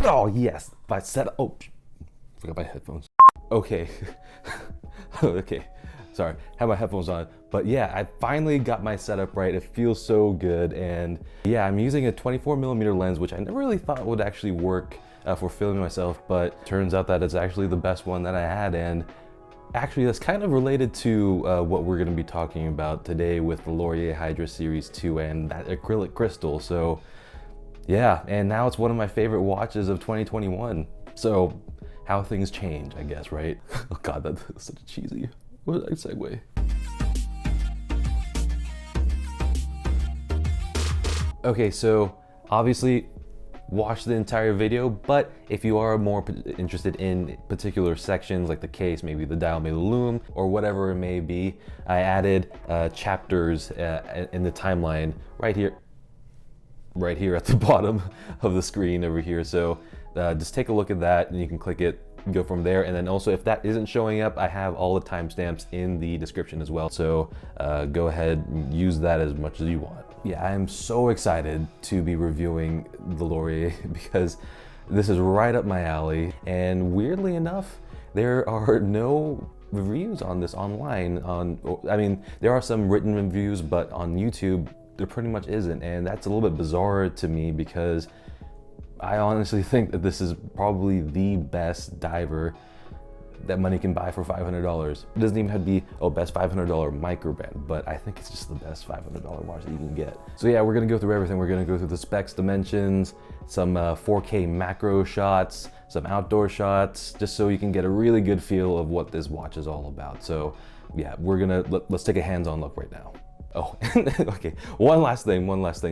Oh yes, my setup. Oh, forgot my headphones. Okay, okay, sorry, have my headphones on. But yeah, I finally got my setup right. It feels so good, and yeah, I'm using a 24mm lens, which I never really thought would actually work for filming myself, but turns out that it's actually the best one that I had. And actually, that's kind of related to what we're going to be talking about today with the Lorier Hydra Series II and that acrylic crystal. So yeah, and now it's one of my favorite watches of 2021. So how things change, I guess, right? Oh God, that's such a cheesy segue. Okay, so obviously watch the entire video, but if you are more interested in particular sections like the case, maybe the dial, maybe the lume, or whatever it may be, I added chapters in the timeline right here at the bottom of the screen over here. So just take a look at that and you can click it, go from there. And then also if that isn't showing up, I have all the timestamps in the description as well. So go ahead and use that as much as you want. Yeah, I'm so excited to be reviewing the Lorier because this is right up my alley. And weirdly enough, there are no reviews on this online. I mean, there are some written reviews, but on YouTube, there pretty much isn't. And that's a little bit bizarre to me because I honestly think that this is probably the best diver that money can buy for $500. It doesn't even have to be, oh, best $500 microbrand, but I think it's just the best $500 watch that you can get. So yeah, we're gonna go through everything. We're gonna go through the specs, dimensions, some 4K macro shots, some outdoor shots, just so you can get a really good feel of what this watch is all about. So yeah, let's take a hands-on look right now. Oh, okay, one last thing.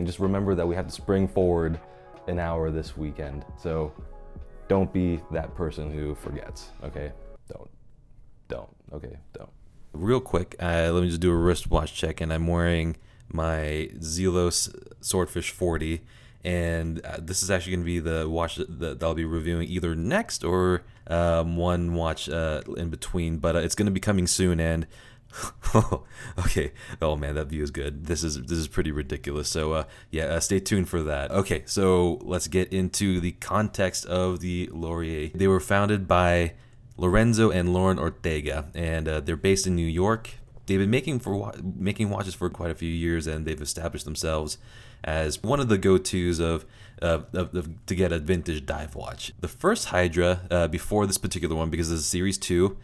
Just remember that we have to spring forward an hour this weekend. So don't be that person who forgets, okay? Don't. Real quick, let me just do a wristwatch check, and I'm wearing my Zelos Swordfish 40, and this is actually going to be the watch that I'll be reviewing either next or one watch in between, but it's going to be coming soon. And okay, oh man, that view is good. This is pretty ridiculous. So yeah, stay tuned for that. Okay, so let's get into the context of the Lorier. They were founded by Lorenzo and Lauren Ortega, and they're based in New York. They've been making watches for quite a few years, and they've established themselves as one of the go-tos to get a vintage dive watch. The first Hydra, before this particular one, because this is Series 2,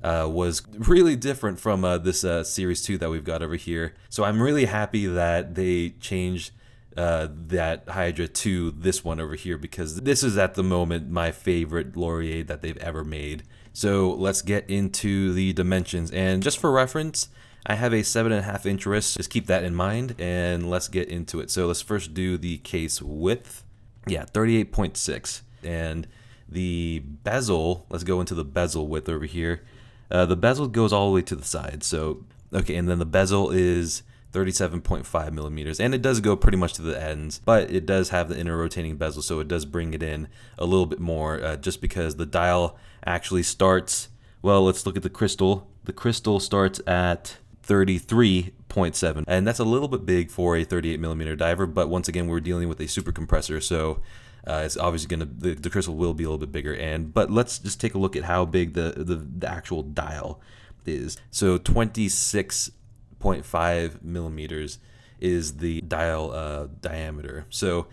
was really different from this Series 2 that we've got over here. So I'm really happy that they changed that Hydra to this one over here, because this is at the moment my favorite Lorier that they've ever made. So let's get into the dimensions, and just for reference, I have a 7.5 inch wrist. Just keep that in mind, and let's get into it. So let's first do the case width. Yeah, 38.6, and the bezel. Let's go into the bezel width over here. The bezel goes all the way to the side. So okay, and then the bezel is 37.5 millimeters, and it does go pretty much to the ends, but it does have the inner rotating bezel, so it does bring it in a little bit more, just because the dial actually starts, well, let's look at the crystal. The crystal starts at 33.7, and that's a little bit big for a 38mm diver, but once again, we're dealing with a super compressor, so it's obviously the crystal will be a little bit bigger. But let's just take a look at how big the actual dial is. So 26.5 millimeters is the dial diameter. So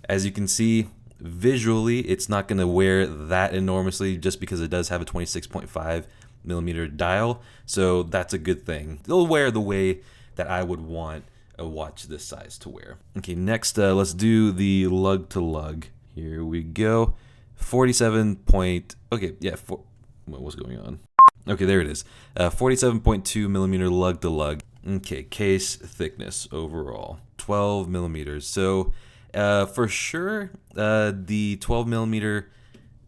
as you can see, visually it's not going to wear that enormously, just because it does have a 26.5 millimeter dial, so that's a good thing. It'll wear the way that I would want a watch this size to wear. Okay, next let's do the lug to lug. Here we go. 47 point, okay, yeah, what's going on? Okay, there it is. 47.2 millimeter lug to lug. Okay, case thickness overall 12 millimeters. So for sure, the 12 millimeter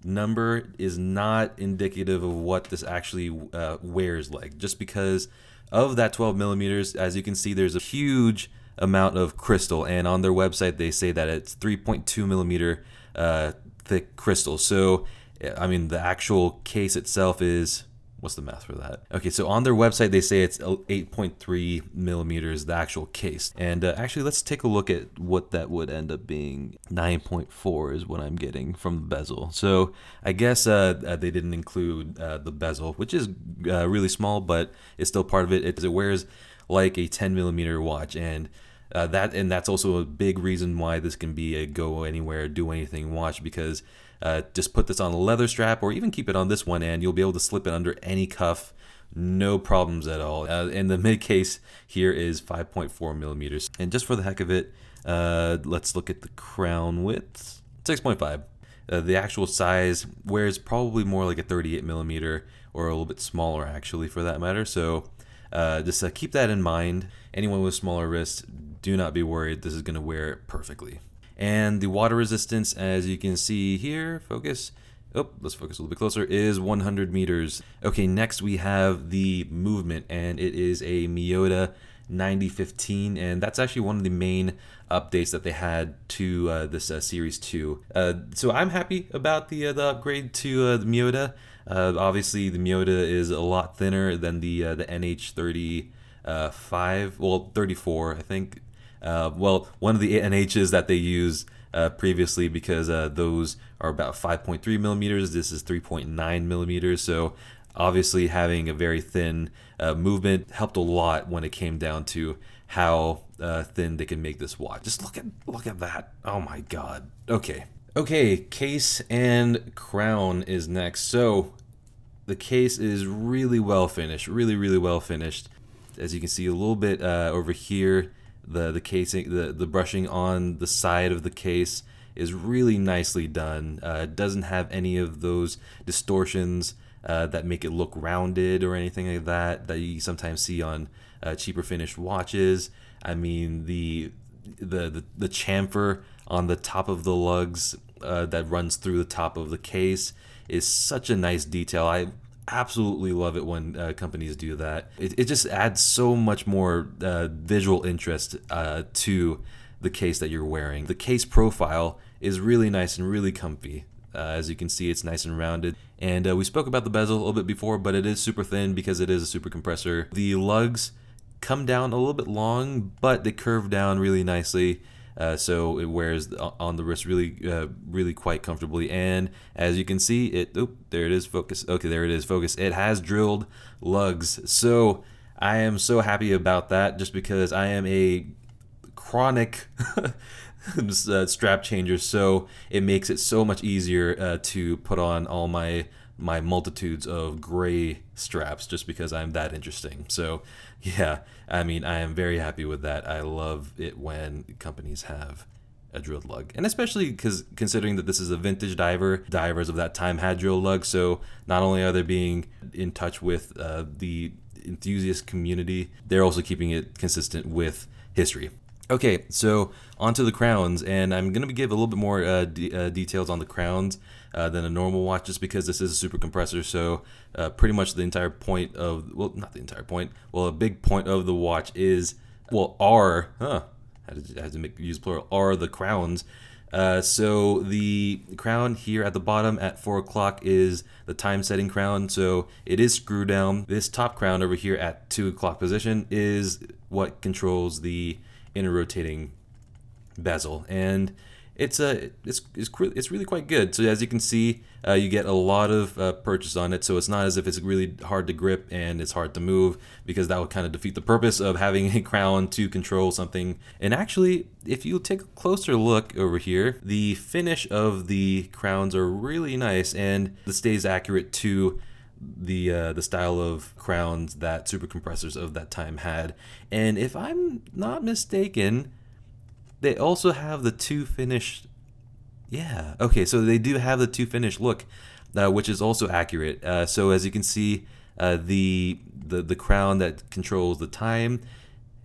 number is not indicative of what this actually wears like, just because of that 12 millimeters. As you can see, there's a huge amount of crystal, and on their website they say that it's 3.2 millimeter thick crystal. So I mean, the actual case itself is What's the math for that? Okay, so on their website, they say it's 8.3 millimeters, the actual case. And actually, let's take a look at what that would end up being. 9.4 is what I'm getting from the bezel. So I guess they didn't include the bezel, which is really small, but it's still part of it. It wears like a 10 millimeter watch, and that's also a big reason why this can be a go anywhere, do anything watch, because just put this on a leather strap or even keep it on this one and you'll be able to slip it under any cuff, no problems at all. And the mid case here is 5.4 millimeters. And just for the heck of it, let's look at the crown width, 6.5. The actual size wears probably more like a 38 millimeter or a little bit smaller actually for that matter. So just keep that in mind. Anyone with smaller wrists, do not be worried. This is going to wear it perfectly. And the water resistance, as you can see here, focus. Oh, let's focus a little bit closer, is 100 meters. Okay, next we have the movement, and it is a Miyota 9015, and that's actually one of the main updates that they had to this Series 2. So I'm happy about the upgrade to the Miyota. Obviously, the Miyota is a lot thinner than the NH35, well, 34, I think. Well, one of the NHs that they use previously, because those are about 5.3 millimeters. This is 3.9 millimeters. So obviously having a very thin movement helped a lot when it came down to how thin they can make this watch. Just look at that. Oh my God. Okay, case and crown is next. So the case is really well finished, really well finished. As you can see a little bit over here, the casing, the brushing on the side of the case is really nicely done. It doesn't have any of those distortions that make it look rounded or anything like that you sometimes see on cheaper finished watches. I mean, the chamfer on the top of the lugs that runs through the top of the case is such a nice detail. I absolutely love it when companies do that. It just adds so much more visual interest to the case that you're wearing. The case profile is really nice and really comfy. As you can see, it's nice and rounded. And we spoke about the bezel a little bit before, but it is super thin because it is a super compressor. The lugs come down a little bit long, but they curve down really nicely. So it wears on the wrist really quite comfortably. And as you can see, there it is, focus. Okay, there it is, focus. It has drilled lugs. So I am so happy about that, just because I am a chronic strap changer. So it makes it so much easier to put on all my multitudes of gray straps, just because I'm that interesting. So yeah, I mean, I am very happy with that. I love it when companies have a drilled lug, and especially because considering that this is a vintage diver, divers of that time had drilled lugs. So not only are they being in touch with the enthusiast community, they're also keeping it consistent with history. Okay, so onto the crowns, and I'm going to give a little bit more details on the crowns than a normal watch, just because this is a super compressor. So pretty much the entire point of, well, not the entire point, well, a big point of the watch is, well, I had to use plural, are the crowns. So the crown here at the bottom at 4 o'clock is the time setting crown, so it is screw down. This top crown over here at 2 o'clock position is what controls the inner rotating bezel, and it's really quite good. So as you can see, you get a lot of purchase on it, so it's not as if it's really hard to grip and it's hard to move, because that would kind of defeat the purpose of having a crown to control something. And actually, if you take a closer look over here, the finish of the crowns are really nice, and this stays accurate to the style of crowns that super compressors of that time had. And if I'm not mistaken, they also have the two finished. Yeah, okay, so they do have the two finished look, which is also accurate. So as you can see, the crown that controls the time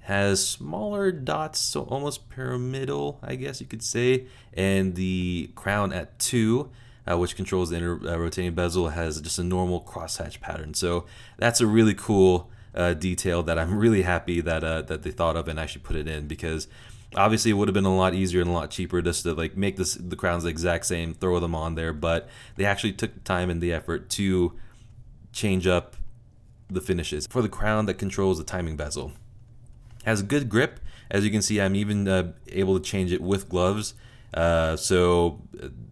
has smaller dots, so almost pyramidal, I guess you could say. And the crown at 2, which controls the inner rotating bezel, has just a normal crosshatch pattern. So that's a really cool detail that I'm really happy that they thought of and actually put it in, because obviously it would have been a lot easier and a lot cheaper just to like make the crowns the exact same, throw them on there, but they actually took the time and the effort to change up the finishes. For the crown that controls the timing bezel, has good grip. As you can see, I'm even able to change it with gloves. So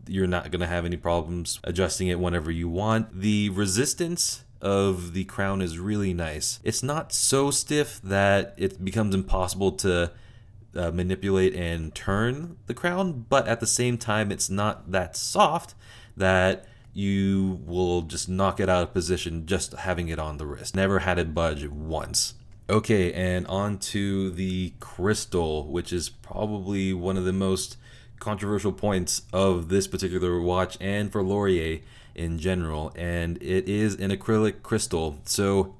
you're not going to have any problems adjusting it whenever you want. The resistance of the crown is really nice. It's not so stiff that it becomes impossible to manipulate and turn the crown, but at the same time, it's not that soft that you will just knock it out of position just having it on the wrist. Never had it budge once. Okay, and on to the crystal, which is probably one of the most controversial points of this particular watch and for Lorier in general, and it is an acrylic crystal. So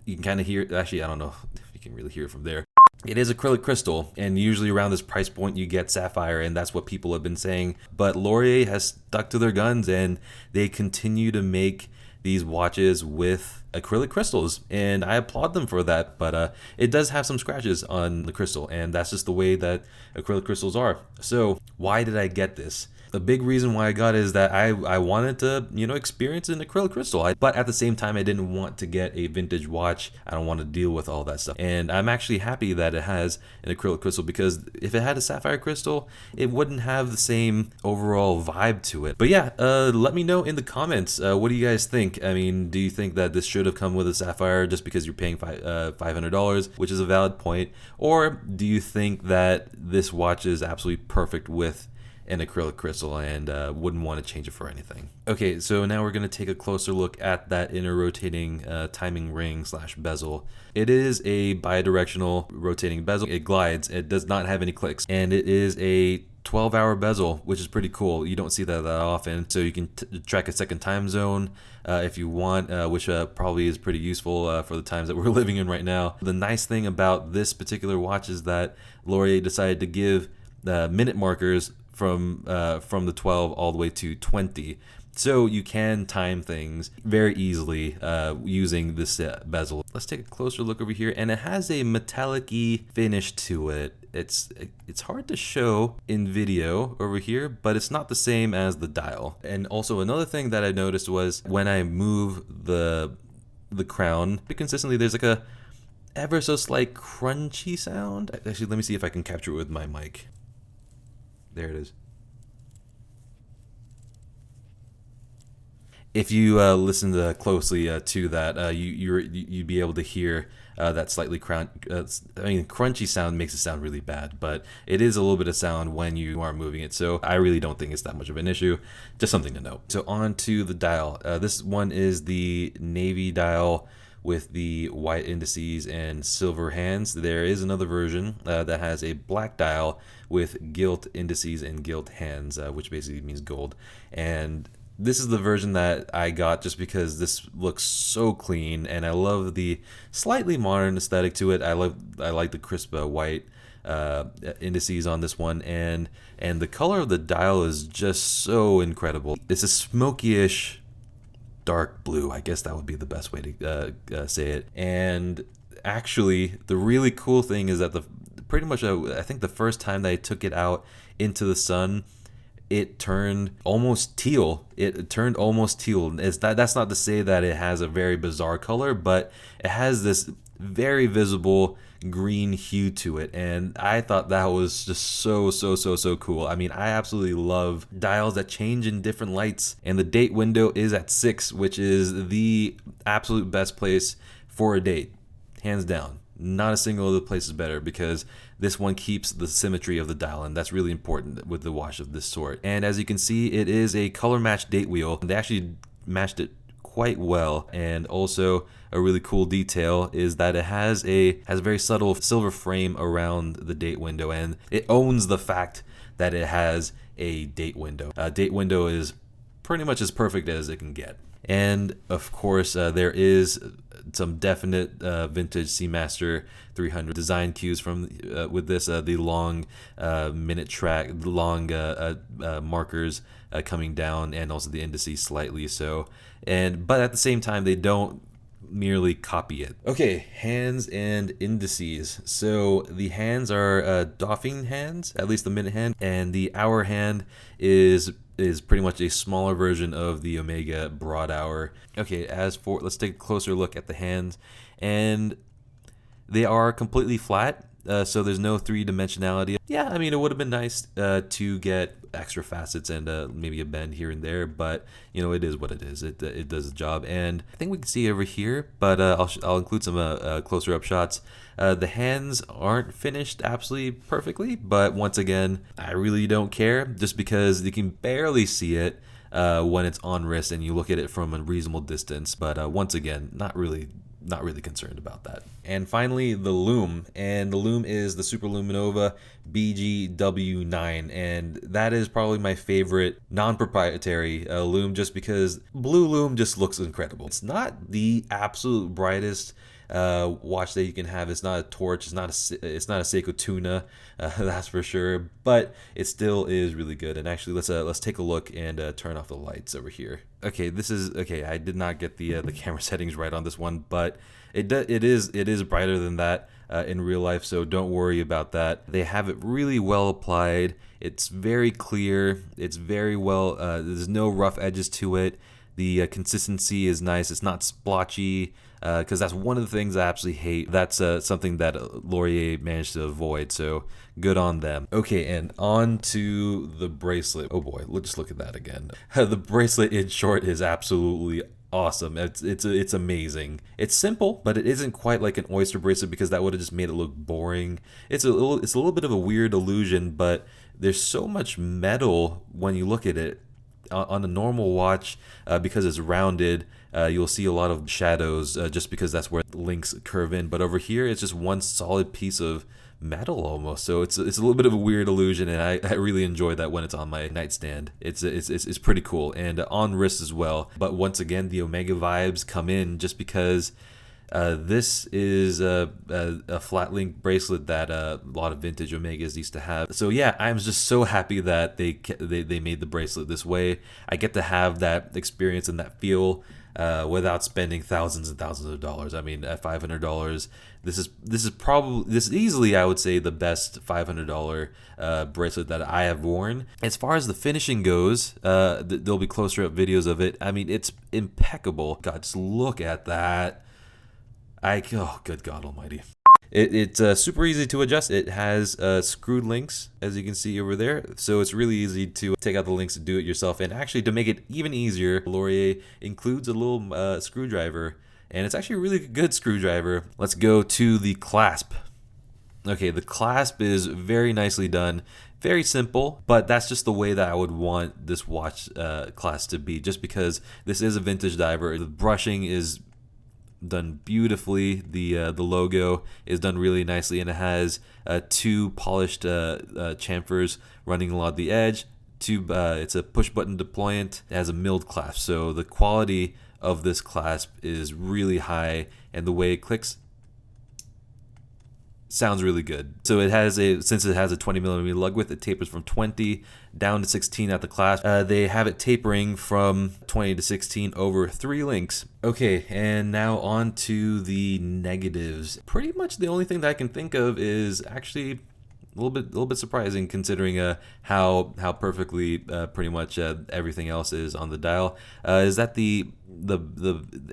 you can kind of hear, actually I don't know if you can really hear it from there. It is acrylic crystal, and usually around this price point you get sapphire, and that's what people have been saying. But Lorier has stuck to their guns, and they continue to make these watches with acrylic crystals, and I applaud them for that. But it does have some scratches on the crystal, and that's just the way that acrylic crystals are. So why did I get this? The big reason why I got it is that I wanted to, experience an acrylic crystal. But at the same time, I didn't want to get a vintage watch. I don't want to deal with all that stuff. And I'm actually happy that it has an acrylic crystal, because if it had a sapphire crystal, it wouldn't have the same overall vibe to it. But yeah, let me know in the comments. What do you guys think? I mean, do you think that this should have come with a sapphire just because you're paying $500, which is a valid point? Or do you think that this watch is absolutely perfect with an acrylic crystal and wouldn't want to change it for anything? Okay, so now we're going to take a closer look at that inner rotating timing ring / bezel. It is a bidirectional rotating bezel. It glides. It does not have any clicks, and it is a 12-hour bezel, which is pretty cool. You don't see that often. So you can track a second time zone if you want, which probably is pretty useful for the times that we're living in right now. The nice thing about this particular watch is that Lorier decided to give minute markers from the 12 all the way to 20. So you can time things very easily using this bezel. Let's take a closer look over here, and it has a metallic-y finish to it. It's hard to show in video over here, but it's not the same as the dial. And also another thing that I noticed was when I move the crown consistently, there's like a ever so slight crunchy sound. Actually, let me see if I can capture it with my mic. There it is. If you listen closely to that, you'd be able to hear that slightly crunchy sound. Makes it sound really bad, but it is a little bit of sound when you are moving it. So I really don't think it's that much of an issue. Just something to note. So on to the dial. This one is the navy dial with the white indices and silver hands. There is another version that has a black dial with gilt indices and gilt hands, which basically means gold. And this is the version that I got just because this looks so clean, and I love the slightly modern aesthetic to it. I like the crisp white indices on this one, and the color of the dial is just so incredible. It's a smoky-ish dark blue. I guess that would be the best way to say it. And actually, the really cool thing is that pretty much I think the first time that I took it out into the sun, it turned almost teal. It turned almost teal. That's not to say that it has a very bizarre color, but it has this very visible green hue to it, and I thought that was just so cool. I mean, I absolutely love dials that change in different lights, and the date window is at 6, which is the absolute best place for a date, hands down. Not a single other place is better, because this one keeps the symmetry of the dial, and that's really important with the watch of this sort. And as you can see, it is a color matched date wheel. They actually matched it quite well. And also a really cool detail is that it has a very subtle silver frame around the date window, and it owns the fact that it has a date window. Date window is pretty much as perfect as it can get. And of course, there is some definite vintage Seamaster 300 design cues from with this, the long minute track, the long markers coming down, and also the indices slightly so. But at the same time, they don't merely copy it. Okay, hands and indices. So the hands are doffing hands, at least the minute hand, and the hour hand is is pretty much a smaller version of the Omega broad hour. Okay, as for, let's take a closer look at the hands, and they are completely flat. So there's no three-dimensionality. Yeah, I mean, it would have been nice to get extra facets and maybe a bend here and there, but you know, it is what it is. It does the job, and I think we can see over here, but I'll include some closer up shots. The hands aren't finished absolutely perfectly, but once again, I really don't care, just because you can barely see it when it's on wrist and you look at it from a reasonable distance. But once again, not really concerned about that. And finally, the Lume, and the Lume is the Super Luminova BGW9, and that is probably my favorite non-proprietary Lume, just because Blue Lume just looks incredible. It's not the absolute brightest watch that you can have. It's not a torch, it's not a Seiko tuna, that's for sure, but it still is really good. And actually, let's take a look and turn off the lights over here. Okay, this is okay. I did not get the camera settings right on this one, but it is brighter than that in real life, so don't worry about that. They have it really well applied. It's very clear. It's very well. There's no rough edges to it. The consistency is nice. It's not splotchy, because that's one of the things I absolutely hate. That's something that Lorier managed to avoid, so good on them. Okay, and on to the bracelet. Oh boy, just look at that again. The bracelet, in short, is absolutely awesome. It's amazing. It's simple, but it isn't quite like an oyster bracelet, because that would have just made it look boring. It's a little bit of a weird illusion, but there's so much metal when you look at it. On a normal watch, because it's rounded, you'll see a lot of shadows, just because that's where the links curve in. But over here, it's just one solid piece of metal almost. So it's a little bit of a weird illusion, and I really enjoy that when it's on my nightstand. It's pretty cool, and on wrist as well. But once again, the Omega vibes come in, just because this is a flat link bracelet that a lot of vintage Omegas used to have. So yeah, I'm just so happy that they made the bracelet this way. I get to have that experience and that feel without spending thousands and thousands of dollars. I mean, at $500, this is easily, I would say, the best $500 bracelet that I have worn. As far as the finishing goes, there'll be closer up videos of it. I mean, it's impeccable. God, just look at that. Oh, good God almighty. It's super easy to adjust. It has screwed links, as you can see over there. So it's really easy to take out the links and do it yourself. And actually, to make it even easier, Lorier includes a little screwdriver. And it's actually a really good screwdriver. Let's go to the clasp. Okay, the clasp is very nicely done. Very simple, but that's just the way that I would want this watch clasp to be. Just because this is a vintage diver. The brushing is done beautifully. The logo is done really nicely, and it has two polished chamfers running along the edge. It's a push button deployant. It has a milled clasp, so the quality of this clasp is really high, and the way it clicks sounds really good. So since it has a 20mm lug width, it tapers from 20 down to 16 at the clasp. They have it tapering from 20 to 16 over 3 links. Okay, and now on to the negatives. Pretty much the only thing that I can think of is actually a little bit surprising, considering how perfectly pretty much everything else is on the dial. Is that the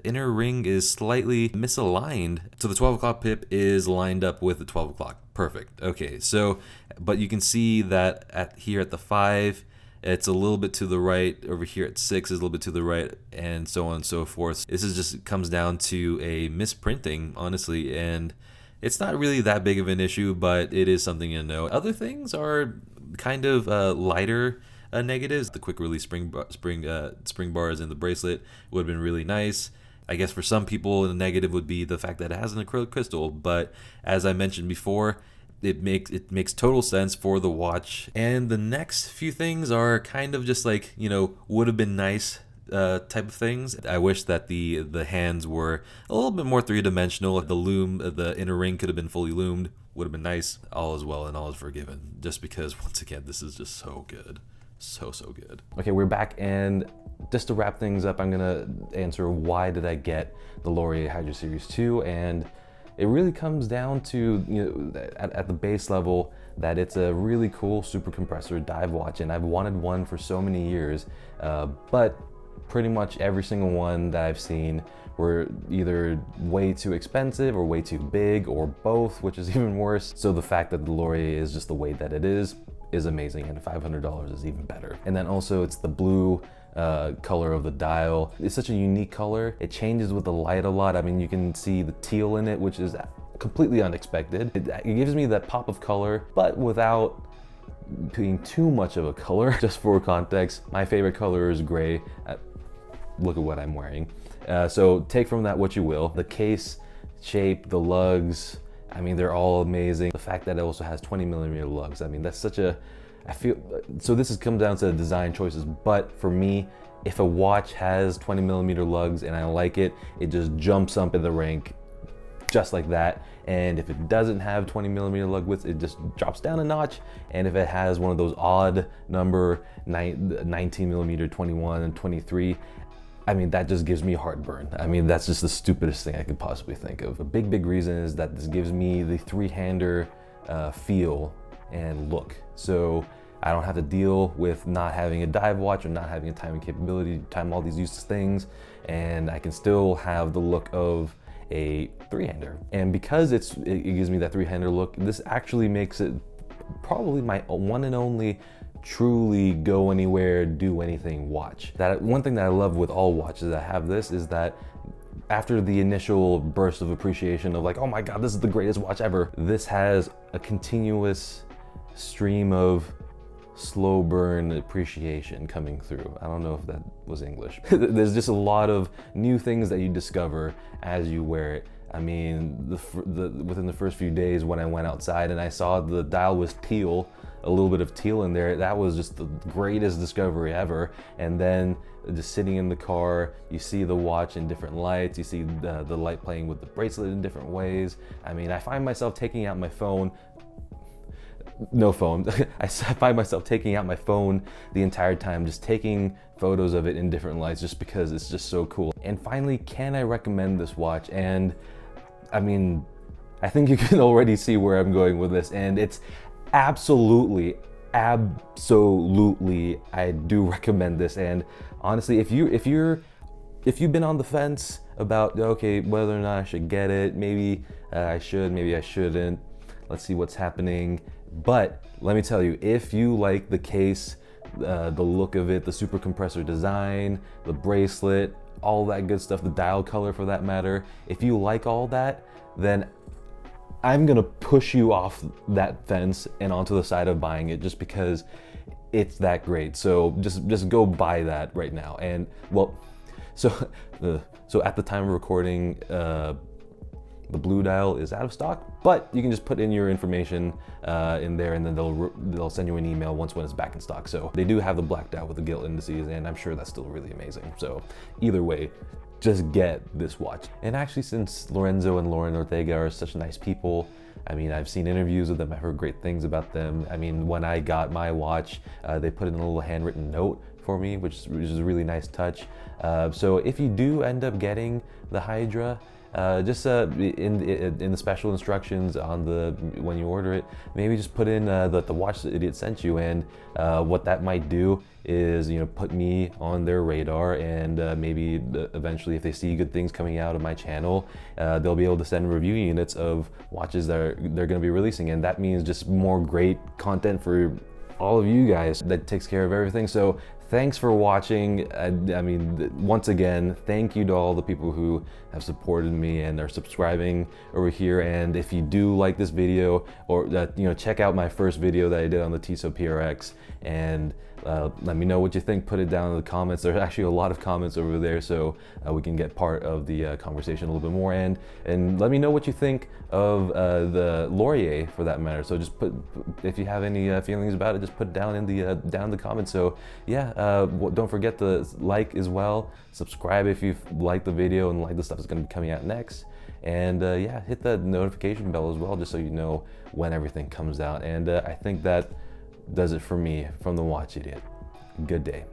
inner ring is slightly misaligned, so the 12 o'clock pip is lined up with the 12 o'clock. Perfect. Okay, so but you can see that here at the 5, it's a little bit to the right. Over here at 6 is a little bit to the right, and so on and so forth. This is just comes down to a misprinting, honestly, and it's not really that big of an issue, but it is something to know. Other things are kind of lighter negatives. The quick release spring bars in the bracelet would have been really nice. I guess for some people, the negative would be the fact that it has an acrylic crystal, but as I mentioned before, it makes total sense for the watch. And the next few things are kind of just like, you know, would have been nice type of things. I wish that the hands were a little bit more three-dimensional. The lume, the inner ring could have been fully loomed. Would have been nice. All is well and all is forgiven. Just because, once again, this is just so good. So good. Okay, we're back, and just to wrap things up, I'm gonna answer why did I get the Lorier Hydra Series II, and it really comes down to, you know, at the base level, that it's a really cool super compressor dive watch, and I've wanted one for so many years, but pretty much every single one that I've seen were either way too expensive or way too big, or both, which is even worse. So the fact that the Lorier is just the way that it is amazing, and $500 is even better. And then also it's the blue color of the dial. It's such a unique color. It changes with the light a lot. I mean, you can see the teal in it, which is completely unexpected. It gives me that pop of color, but without being too much of a color. Just for context, my favorite color is gray. Look at what I'm wearing. So take from that what you will. The case shape, the lugs, I mean, they're all amazing. The fact that it also has 20mm lugs, I mean, that's such a, I feel, so this comes down to design choices, but for me, if a watch has 20mm lugs and I like it, it just jumps up in the rank just like that. And if it doesn't have 20mm lug width, it just drops down a notch. And if it has one of those odd number 19mm, 21 and 23, I mean, that just gives me heartburn. I mean, that's just the stupidest thing I could possibly think of. A big reason is that this gives me the three-hander feel and look. So I don't have to deal with not having a dive watch or not having a timing capability to time all these useless things. And I can still have the look of a three-hander. And because it gives me that three-hander look, this actually makes it probably my one and only truly go anywhere, do anything watch. That one thing that I love with all watches that have this is that after the initial burst of appreciation of like, oh my God, this is the greatest watch ever, this has a continuous stream of slow burn appreciation coming through. I don't know if that was English. There's just a lot of new things that you discover as you wear it. I mean, within the first few days when I went outside and I saw the dial was teal, a little bit of teal in there, that was just the greatest discovery ever. And then just sitting in the car, you see the watch in different lights, you see the light playing with the bracelet in different ways. I mean, I find myself taking out my phone, no phone, I find myself taking out my phone the entire time, just taking photos of it in different lights just because it's just so cool. And finally, can I recommend this watch? And I mean, I think you can already see where I'm going with this, and it's absolutely, I do recommend this. And honestly, if you've been on the fence about, okay, whether or not I should get it, maybe I should, maybe I shouldn't, let's see what's happening. But let me tell you, if you like the case, the look of it, the super compressor design, the bracelet, all that good stuff, the dial color for that matter, if you like all that, then I'm gonna push you off that fence and onto the side of buying it just because it's that great. So just go buy that right now. And well, so at the time of recording, the blue dial is out of stock, but you can just put in your information in there, and then they'll send you an email when it's back in stock. So they do have the black dial with the gilt indices, and I'm sure that's still really amazing. So either way, just get this watch. And actually, since Lorenzo and Lauren Ortega are such nice people, I mean, I've seen interviews with them, I've heard great things about them. I mean, when I got my watch, they put in a little handwritten note for me, which is a really nice touch. So if you do end up getting the Hydra, just in the special instructions on when you order it, maybe just put in the watch that it sent you, and what that might do is, you know, put me on their radar, and maybe eventually if they see good things coming out of my channel, they'll be able to send review units of watches that they're going to be releasing, and that means just more great content for all of you guys. That takes care of everything. So thanks for watching. I mean, once again, thank you to all the people who have supported me and are subscribing over here. And if you do like this video, or you know, check out my first video that I did on the Tissot PRX, and let me know what you think. Put it down in the comments. There's actually a lot of comments over there, so we can get part of the conversation a little bit more. And let me know what you think of the Lorier, for that matter. So just if you have any feelings about it, just put it down in the comments. So yeah, don't forget to like as well. Subscribe if you like the video and like the stuff that's going to be coming out next. And yeah, hit the notification bell as well, just so you know when everything comes out. And I think that does it for me from the Watch Idiot. Good day.